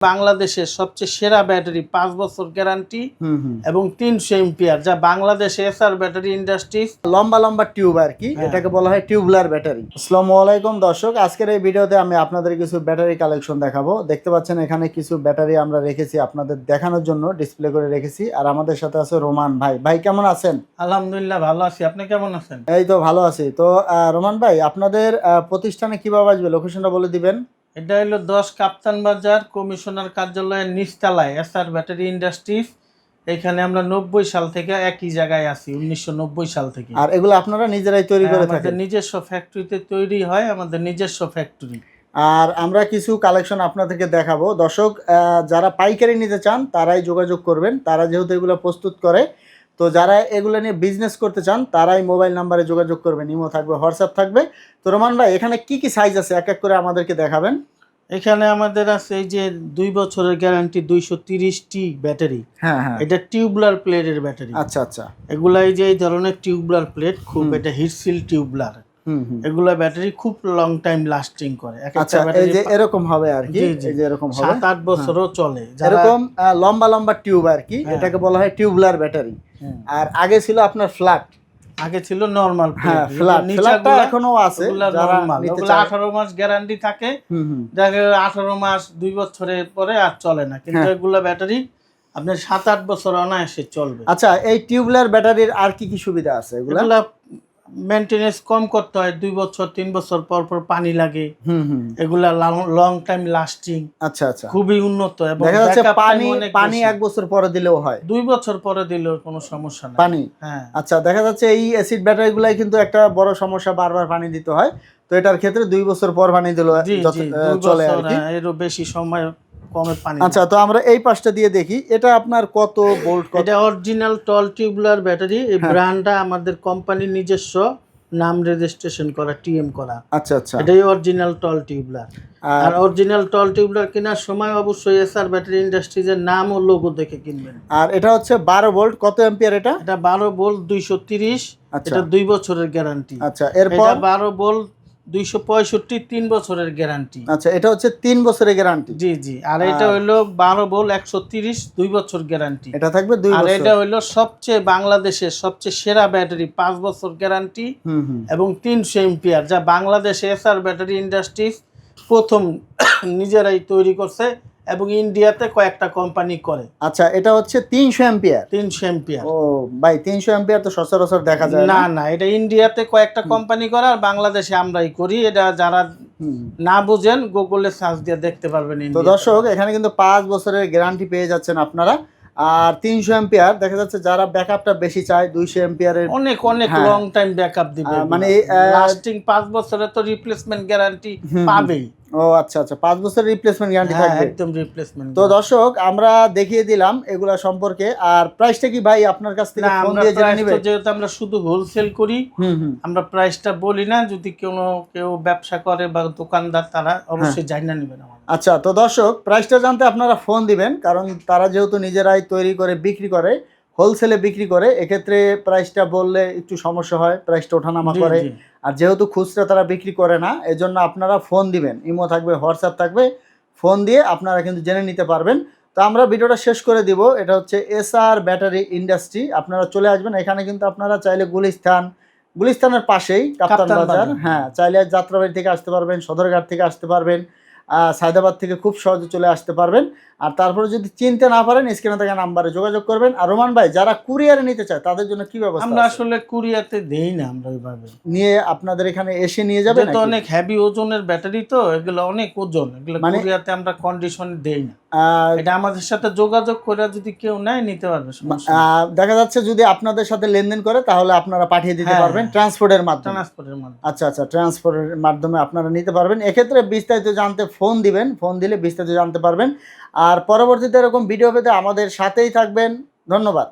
বাংলাদেশের সবচেয়ে সেরা ব্যাটারি ৫ বছর গ্যারান্টি এবং ৩০০ এম্পিয়ার, যা বাংলাদেশে এসআর ব্যাটারি ইন্ডাস্ট্রিজ। লম্বা লম্বা টিউব আর কি, এটাকে বলা হয় টিউবুলার ব্যাটারি। আসসালামু আলাইকুম দর্শক, আজকের এই ভিডিওতে আমি আপনাদের কিছু ব্যাটারি কালেকশন দেখাবো। দেখতে পাচ্ছেন এখানে কিছু ব্যাটারি আমরা রেখেছি আপনাদের দেখানোর জন্য, ডিসপ্লে করে রেখেছি। আর আমাদের সাথে আছে রোমান ভাই। ভাই কেমন আছেন? আলহামদুলিল্লাহ ভালো আছি, আপনি কেমন আছেন? এই তো ভালো আছি। তো রোমান ভাই, আপনাদের প্রতিষ্ঠানে কিভাবে আসবে, লোকেশনটা বলে দিবেন। এটা হলো ১০ কাপ্তান বাজার কমিশনার কার্যালয়ের নিচতলায় এসআর ব্যাটারি ইন্ডাস্ট্রিজ। এখানে আমরা ৯০ সাল থেকে একই জায়গায় আছি, ১৯৯০ সাল থেকে। আর এগুলো আপনারা নিজেরাই তৈরি করে থাকেন? আমাদের নিজস্ব ফ্যাক্টরিতে তৈরি হয়, আমাদের নিজস্ব ফ্যাক্টরি। আর আমরা কিছু কালেকশন আপনাদেরকে দেখাবো। দর্শক যারা পাইকারি নিতে চান তারাই যোগাযোগ করবেন, তারা যেহেতু এগুলো প্রস্তুত করে। তো যারা এগুলো নিয়ে বিজনেস করতে চান তারাই মোবাইল নাম্বারে যোগাযোগ করবেন, ইমো থাকবে, হোয়াটসঅ্যাপ থাকবে। তো রোমান ভাই, এখানে কি কি সাইজ আছে এক এক করে আমাদেরকে দেখাবেন। এখানে আমাদের আছে এই যে ২ বছরের গ্যারান্টি ২৩০টি ব্যাটারি। হ্যাঁ হ্যাঁ, এটা টিউবুলার প্লেটের ব্যাটারি। আচ্ছা আচ্ছা। এগুলা এই যে এই ধরনের টিউবুলার প্লেট, খুব এটা হিটসিল টিউবুলার। এগুলা ব্যাটারি খুব লং টাইম লাস্টিং করে। আচ্ছা, এই যে এরকম হবে আর কি, এই যে এরকম হবে, ৭-৮ বছরও চলে। এরকম লম্বা লম্বা টিউব আর কি, এটাকে বলা হয় টিউবুলার ব্যাটারি। আর আগে ছিল আপনার ফ্ল্যাট, আগে ছিল নরমাল হ্যাঁ ফ্ল্যাট, ফ্ল্যাটটা এখনো আছে। যারা নিতে চায় 18 মাস গ্যারান্টি থাকে, দেখে 18 মাস 2 বছরের পরে আর চলে না, কিন্তু এগুলা ব্যাটারি আপনার 7-8 বছর অনায়াসে চলবে। আচ্ছা, এই টিউবুলার ব্যাটারির আর কি কি সুবিধা আছে? এগুলা মেইনটেনেন্স কম করতে হয়, 2 বছর 3 বছর পর পর পানি লাগে। এগুলা লং টাইম লাস্টিং। আচ্ছা আচ্ছা, খুবই উন্নত। এবং দেখা যাচ্ছে পানি 1 বছর পরে দিলেও হয়, 2 বছর পরে দিলেও কোনো সমস্যা নাই পানি। হ্যাঁ, আচ্ছা, দেখা যাচ্ছে এই অ্যাসিড ব্যাটারি গুলাই কিন্তু একটা বড় সমস্যা, বারবার পানি দিতে হয়। তো এটার ক্ষেত্রে 2 বছর পর পানি দিলেও চলে আর কি, এরও বেশি সময় কমে পানি। আচ্ছা, তো আমরা এই পাশটা দিয়ে দেখি, এটা আপনার কত ভোল্ট? এটা অরিজিনাল টল টিউবুলার ব্যাটারি। এই ব্র্যান্ডটা আমাদের কোম্পানির নিজস্ব নাম রেজিস্ট্রেশন করা, টিএম করা। আচ্ছা আচ্ছা, এটাই অরিজিনাল টল টিউবুলার। আর অরিজিনাল টল টিউবুলার কেনার সময় অবশ্যই এসআর ব্যাটারি ইন্ডাস্ট্রিজের নাম ও লোগো দেখে কিনবেন। আর এটা হচ্ছে 12 ভোল্ট, কত অ্যাম্পিয়ার এটা? এটা 12 ভোল্ট 230। এটা 2 বছরের গ্যারান্টি। আচ্ছা, এরপর এটা 12 ভোল্ট 265, 3 বছরের গ্যারান্টি। আচ্ছা, এটা হচ্ছে 3 বছরের গ্যারান্টি। জি জি। আর এটা হলো 12 ভোল্ট 130, 2 বছর গ্যারান্টি। এটা থাকবে 2 বছর। আর এটা হলো সবচেয়ে বাংলাদেশের সবচেয়ে সেরা ব্যাটারি, 5 বছর গ্যারান্টি এবং 300 এম্পিয়ার, যা বাংলাদেশে এসআর ব্যাটারি ইন্ডাস্ট্রিজ প্রথম নিজেরাই তৈরি করছে এবং ইন্ডিয়াতে কয়েকটা কোম্পানি করে। আচ্ছা, এটা হচ্ছে 300 এম্পিয়ার। 300 এম্পিয়ার। ও ভাই, 300 এম্পিয়ার তো সচরাচর দেখা যায় না। না, এটা ইন্ডিয়াতে কয়েকটা কোম্পানি করে, আর বাংলাদেশে আমরাই করি। এটা যারা না বুঝেন গুগলে সার্চ দিয়ে দেখতে পারবেন। তো দর্শক, এখানে কিন্তু 5 বছরের গ্যারান্টি পেয়ে যাচ্ছেন আপনারা। আর 300 এম্পিয়ার, দেখা যাচ্ছে যারা ব্যাকআপটা বেশি চায় 200 এম্পিয়ারের অনেক লং টাইম ব্যাকআপ দিবে, মানে লাস্টিং 5 বছরের তো রিপ্লেসমেন্ট গ্যারান্টি পাবেই। ও আচ্ছা আচ্ছা, 5 বছরের রিপ্লেসমেন্ট গ্যারান্টি থাকবে, একদম রিপ্লেসমেন্ট। তো দর্শক, আমরা দেখিয়ে দিলাম এগুলা সম্পর্কে। আর প্রাইসটা কি ভাই আপনার কাছ থেকে ফোন দিয়ে জেনে নেবে? যেহেতু আমরা শুধু হোলসেল করি, আমরা প্রাইসটা বলি না। যদি কেউ ব্যবসা করে বা দোকানদার, তারা অবশ্যই জানিয়ে নেবেন। আচ্ছা, তো দর্শক, প্রাইসটা জানতে আপনারা ফোন দিবেন, কারণ তারা যেহেতু নিজেরাই তৈরি করে বিক্রি করে, হোলসেলে বিক্রি করে, এক্ষেত্রে প্রাইসটা বললে একটু সমস্যা হয়, প্রাইসটা ওঠানামা করে। আর যেহেতু খুচরা তারা বিক্রি করে না, এজন্য আপনারা ফোন দিবেন, ইমো থাকবে, হোয়াটসঅ্যাপ থাকবে, ফোন দিয়ে আপনারা কিন্তু জেনে নিতে পারবেন। তো আমরা ভিডিওটা শেষ করে দিব। এটা হচ্ছে এসআর ব্যাটারি ইন্ডাস্ট্রি, আপনারা চলে আসবেন এখানে। কিন্তু আপনারা চাইলে গুলিস্তানের পাশেই কাপ্তান বাজার, হ্যাঁ, চাইলে যাত্রাবাড়ি থেকে আসতে পারবেন, সদরঘাট থেকে আসতে পারবেন, সায়দাবাদ থেকে খুব সহজে চলে আসতে পারবেন। আর তারপরে যদি চিনতে না পারেন, স্ক্রিনে থাকা নাম্বারে যোগাযোগ করবেন। আর রোমান ভাই, যারা কুরিয়ারে নিতে চায় তাদের জন্য কি ব্যবস্থা? আমরা আসলে কুরিয়াতে দেই না, আমরা ওইভাবে নিয়ে আপনাদের এখানে এসে নিয়ে যাবেন। তো অনেক হেভি ওজনের ব্যাটারি, তো এগুলো অনেক ওজন, এগুলো কুরিয়াতে আমরা কন্ডিশনে দেই না। এটা আমাদের সাথে যোগাযোগ করে যদি কেউ নেয়, নিতে পারবে। দেখা যাচ্ছে যদি আপনাদের সাথে লেনদেন করে, তাহলে আপনারা পাঠিয়ে দিতে পারবেন ট্রান্সপোর্টের মাধ্যমে। আচ্ছা আচ্ছা, ট্রান্সপোর্টের মাধ্যমে আপনারা নিতে পারবেন। এক্ষেত্রে বিস্তারিত জানতে ফোন দিবেন, ফোন দিলে বিস্তারিত জানতে পারবেন। আর পরবর্তীতে এরকম ভিডিও পেতে আমাদের সাথেই থাকবেন। ধন্যবাদ।